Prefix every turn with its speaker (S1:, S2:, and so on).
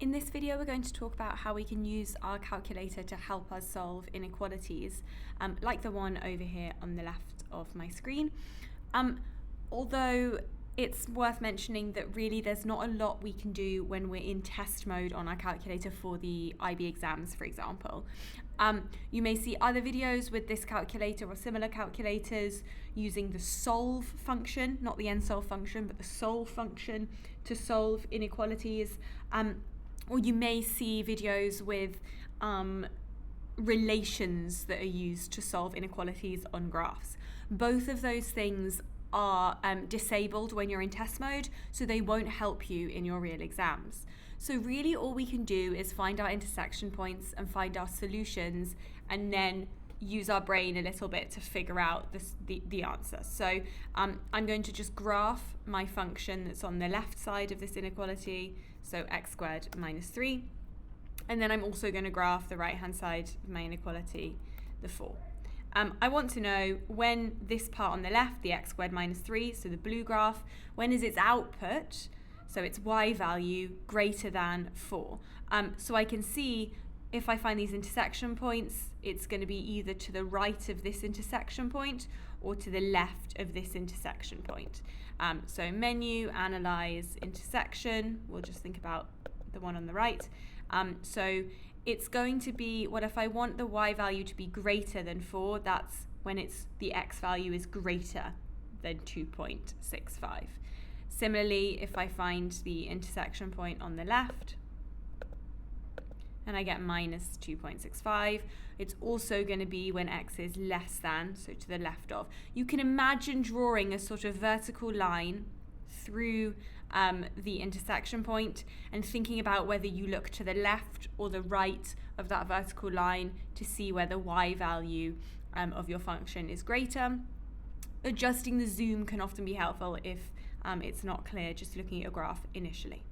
S1: In this video, we're going to talk about how we can use our calculator to help us solve inequalities, like the one over here on the left of my screen. Although it's worth mentioning that really there's not a lot we can do when we're in test mode on our calculator for the IB exams, for example. You may see other videos with this calculator or similar calculators using the solve function, not the nsolve function, but the solve function to solve inequalities. Or you may see videos with relations that are used to solve inequalities on graphs. Both of those things are disabled when you're in test mode, so they won't help you in your real exams. So really all we can do is find our intersection points and find our solutions, and then use our brain a little bit to figure out the answer. So I'm going to just graph my function that's on the left side of this inequality, so x squared minus 3. And then I'm also going to graph the right hand side of my inequality, the 4. I want to know when this part on the left, the x squared minus 3, so the blue graph, when is its output, so its y value, greater than 4. So I can see if I find these intersection points, it's going to be either to the right of this intersection point or to the left of this intersection point. So menu, analyze, intersection, we'll just think about the one on the right. So it's going to be, what if I want the y value to be greater than 4, that's when the x value is greater than 2.65. Similarly, if I find the intersection point on the left, and I get minus 2.65, it's also going to be when x is less than, so to the left of. You can imagine drawing a sort of vertical line through the intersection point and thinking about whether you look to the left or the right of that vertical line to see where the y value of your function is greater. Adjusting the zoom can often be helpful if it's not clear just looking at a graph initially.